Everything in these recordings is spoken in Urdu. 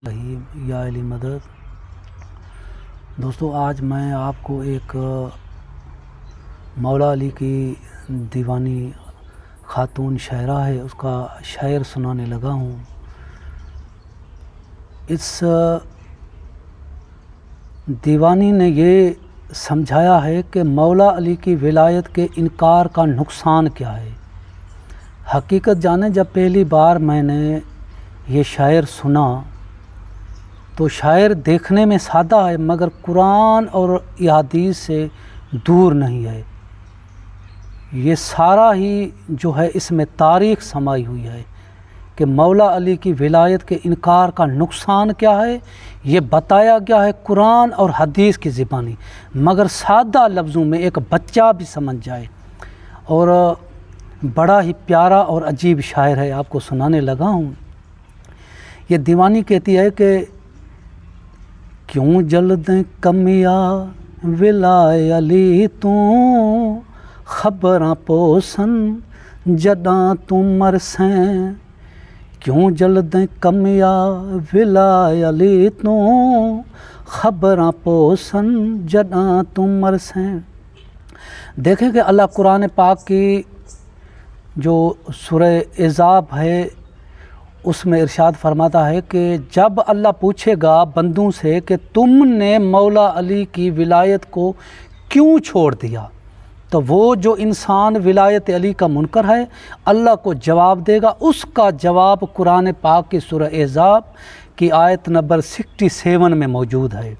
یا علی مدد۔ دوستو، آج میں آپ کو ایک مولا علی کی دیوانی خاتون شاعرہ ہے، اس کا شعر سنانے لگا ہوں۔ اس دیوانی نے یہ سمجھایا ہے کہ مولا علی کی ولایت کے انکار کا نقصان کیا ہے۔ حقیقت جانے، جب پہلی بار میں نے یہ شاعر سنا تو شاعر دیکھنے میں سادہ ہے، مگر قرآن اور احادیث سے دور نہیں ہے۔ یہ سارا ہی جو ہے اس میں تاریخ سمائی ہوئی ہے کہ مولا علی کی ولایت کے انکار کا نقصان کیا ہے، یہ بتایا گیا ہے قرآن اور حدیث کی زبانی، مگر سادہ لفظوں میں ایک بچہ بھی سمجھ جائے۔ اور بڑا ہی پیارا اور عجیب شاعر ہے، آپ کو سنانے لگا ہوں۔ یہ دیوانی کہتی ہے کہ کیوں جلدیں کمیا ولائے علی تو خبراں پوسن جداں تو مرسیں، کیوں جلدیں کمیا ولائے علی تو خبراں پوسن جداں تو مرسیں۔ دیکھیں کہ اللہ قرآن پاک کی جو سورہ احزاب ہے اس میں ارشاد فرماتا ہے کہ جب اللہ پوچھے گا بندوں سے کہ تم نے مولا علی کی ولایت کو کیوں چھوڑ دیا، تو وہ جو انسان ولایت علی کا منکر ہے اللہ کو جواب دے گا۔ اس کا جواب قرآن پاک کی سورہ احزاب کی آیت نمبر 67 میں موجود ہے۔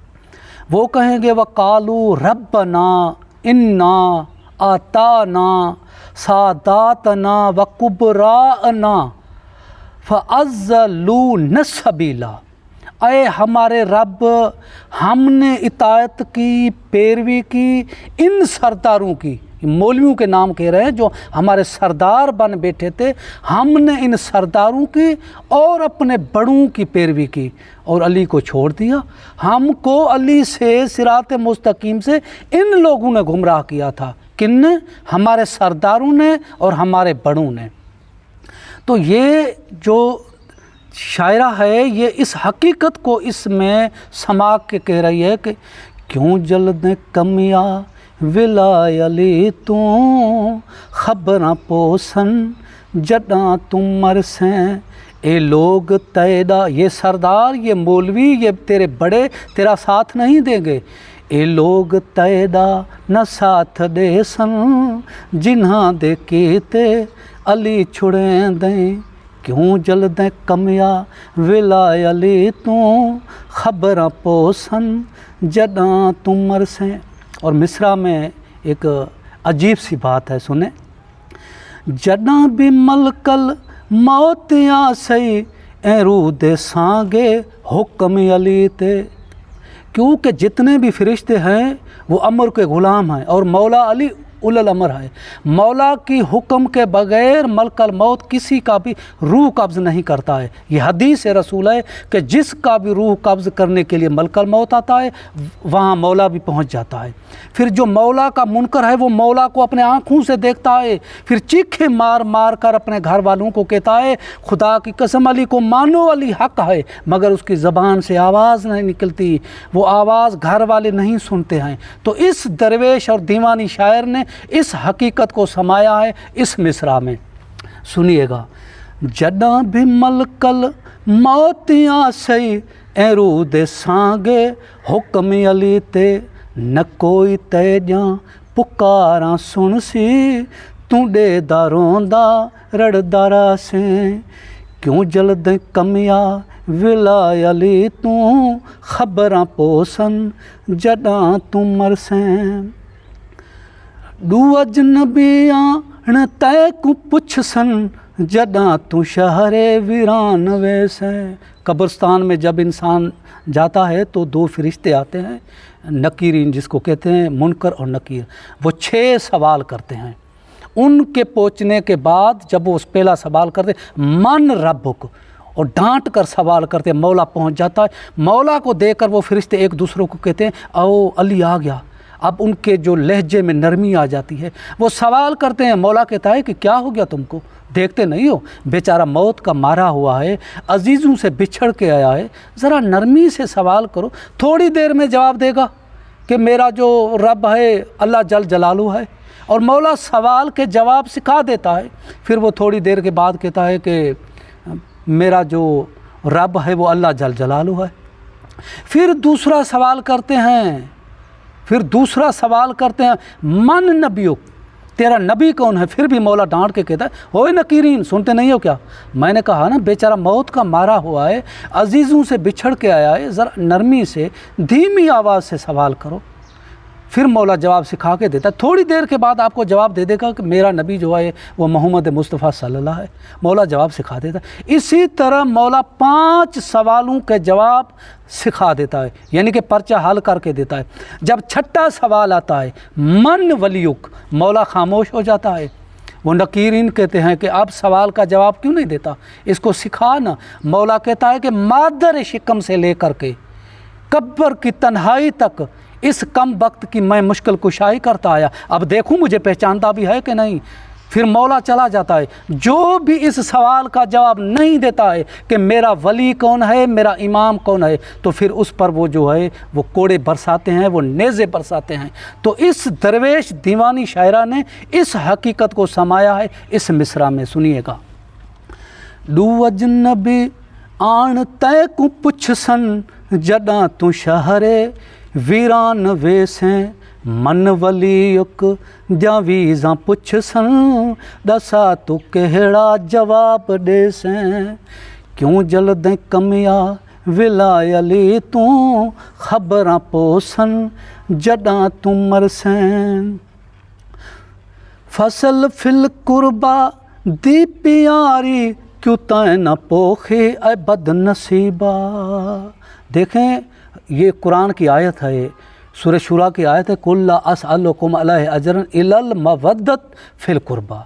وہ کہیں گے وَقَالُوا رَبَّنَا إِنَّا آتَانَا سَادَاتَنَا وَكُبْرَاءَنَا فَأَضَلُّونَا السَّبِيلَ، اے ہمارے رب، ہم نے اطاعت کی، پیروی کی ان سرداروں کی، مولویوں کے نام کہہ رہے ہیں جو ہمارے سردار بن بیٹھے تھے، ہم نے ان سرداروں کی اور اپنے بڑوں کی پیروی کی اور علی کو چھوڑ دیا۔ ہم کو علی سے صراط مستقیم سے ان لوگوں نے گمراہ کیا تھا۔ کن نے؟ ہمارے سرداروں نے اور ہمارے بڑوں نے۔ تو یہ جو شاعرہ ہے یہ اس حقیقت کو اس میں سما کے کہہ رہی ہے کہ کیوں جلدیں کمیا ولائے علی تو خبراں پوسن جداں تم مرسیں، اے لوگ تیدا، یہ سردار، یہ مولوی، یہ تیرے بڑے تیرا ساتھ نہیں دیں گے۔ اے لوگ تیدا نہ ساتھ دے سن جنہاں دے کیتے علی چھڑیں دیں، کیوں جلدیں کمیا ولائے علی تو خبراں پوسن جداں تم مرسیں۔ اور مصرع میں ایک عجیب سی بات ہے، سنیں۔ جداں بھی ملکل موت آسئی اے رود سانگے حکم علی تے، کیونکہ جتنے بھی فرشتے ہیں وہ امر کے غلام ہیں اور مولا علی اول الامر ہے۔ مولا کی حکم کے بغیر ملک الموت کسی کا بھی روح قبض نہیں کرتا ہے۔ یہ حدیث رسول ہے کہ جس کا بھی روح قبض کرنے کے لیے ملک الموت آتا ہے وہاں مولا بھی پہنچ جاتا ہے۔ پھر جو مولا کا منکر ہے وہ مولا کو اپنے آنکھوں سے دیکھتا ہے، پھر چیخیں مار مار کر اپنے گھر والوں کو کہتا ہے خدا کی قسم علی کو مانو، علی حق ہے، مگر اس کی زبان سے آواز نہیں نکلتی، وہ آواز گھر والے نہیں سنتے ہیں۔ تو اس درویش اور دیوانی شاعر نے اس حقیقت کو سمایا ہے اس مصرع میں، سنیے گا۔ جداں بھی ملکل موتیاں سئی اے رود سانگے حکم علی تے، نہ کوئی تے جاں پکاراں سن سی تو ڈے دا روندا رڑ دارا سے، کیوں جلدیں کمیا ولائے علی تو خبراں پوسن جداں تم مرسیں، دو اجنبیاں تے کو پچھ سن جداں تو شہر ویران ویسیں۔ قبرستان میں جب انسان جاتا ہے تو دو فرشتے آتے ہیں، نکیرین جس کو کہتے ہیں، منکر اور نکیر، وہ 6 سوال کرتے ہیں۔ ان کے پہنچنے کے بعد جب وہ پہلا سوال کرتے من ربک، اور ڈانٹ کر سوال کرتے، مولا پہنچ جاتا ہے۔ مولا کو دیکھ کر وہ فرشتے ایک دوسرے کو کہتے ہیں او علی آ گیا، اب ان کے جو لہجے میں نرمی آ جاتی ہے، وہ سوال کرتے ہیں۔ مولا کہتا ہے کہ کیا ہو گیا تم کو، دیکھتے نہیں ہو بیچارہ موت کا مارا ہوا ہے، عزیزوں سے بچھڑ کے آیا ہے، ذرا نرمی سے سوال کرو، تھوڑی دیر میں جواب دے گا کہ میرا جو رب ہے اللہ جل جلالہ ہے۔ اور مولا سوال کے جواب سکھا دیتا ہے، پھر وہ تھوڑی دیر کے بعد کہتا ہے کہ میرا جو رب ہے وہ اللہ جل جلالہ ہے۔ پھر دوسرا سوال کرتے ہیں، من نبیک، تیرا نبی کون ہے؟ پھر بھی مولا ڈانٹ کے کہتا ہے ہوئے نکیرین، سنتے نہیں ہو کیا؟ میں نے کہا نا بیچارہ موت کا مارا ہوا ہے، عزیزوں سے بچھڑ کے آیا ہے، ذرا نرمی سے دھیمی آواز سے سوال کرو۔ پھر مولا جواب سکھا کے دیتا ہے، تھوڑی دیر کے بعد آپ کو جواب دے دے گا کہ میرا نبی جو ہے وہ محمد مصطفیٰ صلی اللہ ہے، مولا جواب سکھا دیتا ہے۔ اسی طرح مولا 5 سوالوں کے جواب سکھا دیتا ہے، یعنی کہ پرچہ حل کر کے دیتا ہے۔ جب چھٹا سوال آتا ہے من ولیک، مولا خاموش ہو جاتا ہے۔ وہ نکیرین کہتے ہیں کہ اب سوال کا جواب کیوں نہیں دیتا، اس کو سکھا نا۔ مولا کہتا ہے کہ مادر شکم سے لے کر کے قبر کی تنہائی تک اس کم وقت کی میں مشکل کشائی کرتا آیا، اب دیکھوں مجھے پہچانتا بھی ہے کہ نہیں۔ پھر مولا چلا جاتا ہے۔ جو بھی اس سوال کا جواب نہیں دیتا ہے کہ میرا ولی کون ہے، میرا امام کون ہے، تو پھر اس پر وہ جو ہے وہ کوڑے برساتے ہیں، وہ نیزے برساتے ہیں۔ تو اس درویش دیوانی شاعرہ نے اس حقیقت کو سمایا ہے اس مصرع میں، سنیے گا۔ ڈو اجنبی آن تے کو پچھ سن جڈاں تو شہرے ویران ویسیں من ولیک جاویزاں پچھ سن دسا تو کہڑا جواب دے سیں کیوں جلدیں کمیا ولائے علی تو خبراں پوسن جڈاں تو مرسیں فصل فل قربا دی پیاری کیوں تائیں نہ پوکھے اے بد نصیبہ۔ دیکھیں یہ قرآن کی آیت ہے، سورہ شورا کی آیت ہے، قُل لا اسألکم علیہ اجرا الا المودۃ فی القربیٰ۔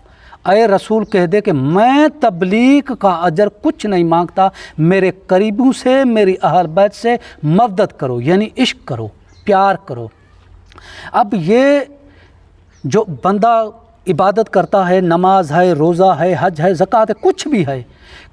اے رسول کہہ دے کہ میں تبلیغ کا اجر کچھ نہیں مانگتا، میرے قریبوں سے، میری اہل بیت سے مودت کرو، یعنی عشق کرو، پیار کرو۔ اب یہ جو بندہ عبادت کرتا ہے، نماز ہے، روزہ ہے، حج ہے، زکوٰۃ ہے، کچھ بھی ہے،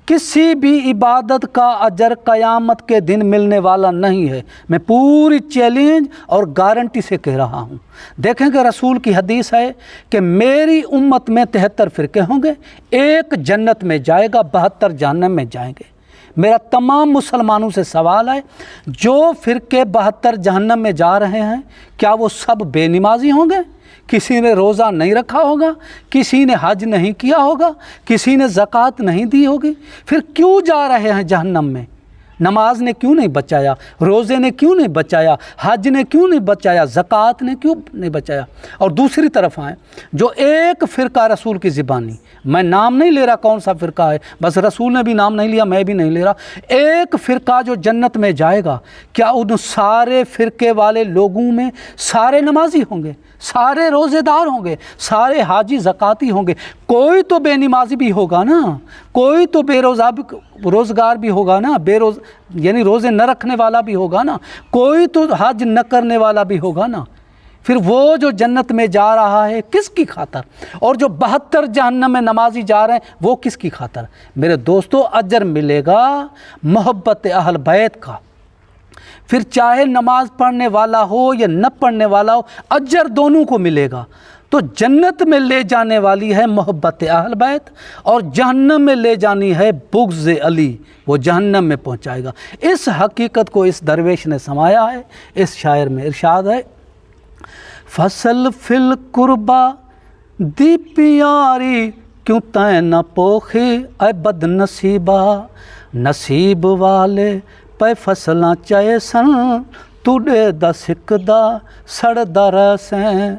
کسی بھی عبادت کا اجر قیامت کے دن ملنے والا نہیں ہے۔ میں پوری چیلنج اور گارنٹی سے کہہ رہا ہوں۔ دیکھیں کہ رسول کی حدیث ہے کہ میری امت میں 73 فرقے ہوں گے، ایک جنت میں جائے گا، 72 جہنم میں جائیں گے۔ میرا تمام مسلمانوں سے سوال ہے، جو فرقے 72 جہنم میں جا رہے ہیں، کیا وہ سب بے نمازی ہوں گے؟ کسی نے روزہ نہیں رکھا ہوگا، کسی نے حج نہیں کیا ہوگا، کسی نے زکوٰۃ نہیں دی ہوگی، پھر کیوں جا رہے ہیں جہنم میں؟ نماز نے کیوں نہیں بچایا، روزے نے کیوں نہیں بچایا، حج نے کیوں نہیں بچایا، زکوٰۃ نے کیوں نہیں بچایا؟ اور دوسری طرف آئیں، جو ایک فرقہ رسول کی زبانی، میں نام نہیں لے رہا کون سا فرقہ ہے، بس رسول نے بھی نام نہیں لیا، میں بھی نہیں لے رہا، ایک فرقہ جو جنت میں جائے گا، کیا ان سارے فرقے والے لوگوں میں سارے نمازی ہوں گے، سارے روزے دار ہوں گے، سارے حاجی زکاتی ہوں گے؟ کوئی تو بے نمازی بھی ہوگا نا، کوئی تو بے روزگار بھی ہوگا نا، یعنی روزے نہ رکھنے والا بھی ہوگا نا، کوئی تو حج نہ کرنے والا بھی ہوگا نا۔ پھر وہ جو جنت میں جا رہا ہے کس کی خاطر؟ اور جو 72 جہنم میں نمازی جا رہے ہیں وہ کس کی خاطر؟ میرے دوستو، اجر ملے گا محبت اہل بیت کا، پھر چاہے نماز پڑھنے والا ہو یا نہ پڑھنے والا ہو، اجر دونوں کو ملے گا۔ تو جنت میں لے جانے والی ہے محبت اہل بیت، اور جہنم میں لے جانی ہے بغض علی، وہ جہنم میں پہنچائے گا۔ اس حقیقت کو اس درویش نے سمایا ہے، اس شاعر میں ارشاد ہے، فصل فل قربا دی پیاری کیوں تائیں نہ پوکھے اے بد نصیبہ، نصیب والے پے فصلاں چائے سن توڑے دا سکدا سڑدا رسیں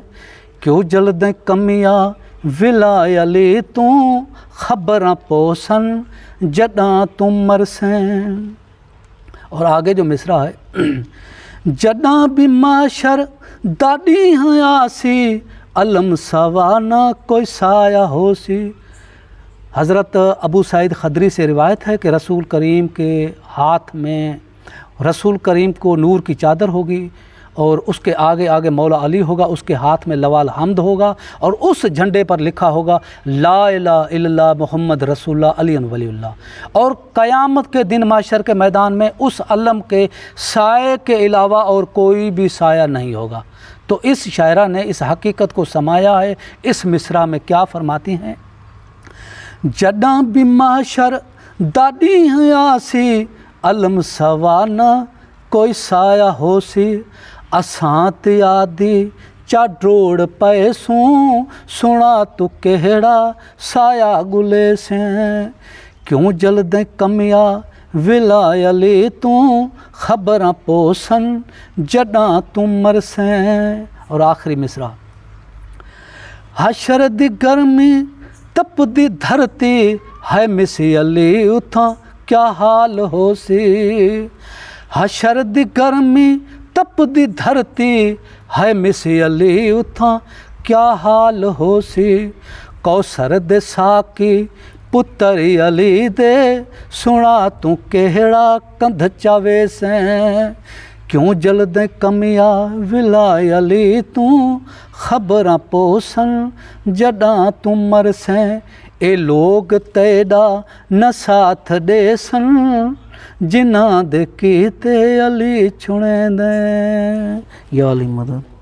کیوں جلدیں کمیاں ولائے علی تو خبراں پوسن جڈاں تو مرسیں۔ اور آگے جو مصرع ہے، جڈاں بھی معاشر داڑی حیاسی علم سوانا کوئی سایہ ہو سی۔ حضرت ابو سعید خدری سے روایت ہے کہ رسول کریم کے ہاتھ میں، رسول کریم کو نور کی چادر ہوگی، اور اس کے آگے آگے مولا علی ہوگا، اس کے ہاتھ میں لوال حمد ہوگا، اور اس جھنڈے پر لکھا ہوگا لا الہ الا اللہ محمد رسول اللہ علی ولی اللہ۔ اور قیامت کے دن محشر کے میدان میں اس علم کے سائے کے علاوہ اور کوئی بھی سایہ نہیں ہوگا۔ تو اس شاعرہ نے اس حقیقت کو سمایا ہے۔ اس مصرع میں کیا فرماتی ہیں؟ جڈاں بھی محشر داڈی آسی علم سوا نہ کوئی سایہ ہو سی، اساں تے آدی چا ڈروڑ پے سوں، سنا تو کہڑا سایہ گلے سے، کیوں جلدیں کمیا ولا علی تو، خبراں پوسن جڈاں تم مرسیں۔ اور آخری مصرع، حشر دی گرمی تپ دی دھرتی، ہے مسی علی اتھاں کیا حال ہو سی، حشر دی گرمی تپ دی دھرتی، ہے مسی علی اتھاں کیا حال ہو سی، کوثر دے ساکی پتر علی دے، سنا تو کہڑا کندھ چاوے سیں، کیوں جلدیں کمیا ولا علی تو، خبراں پوسن جڈاں تم مرسیں، اے لوگ تیڈا نہ ساتھ دے سن، جنہاں دے کیتے علی چھڑیں دیں۔ یا علی مدد۔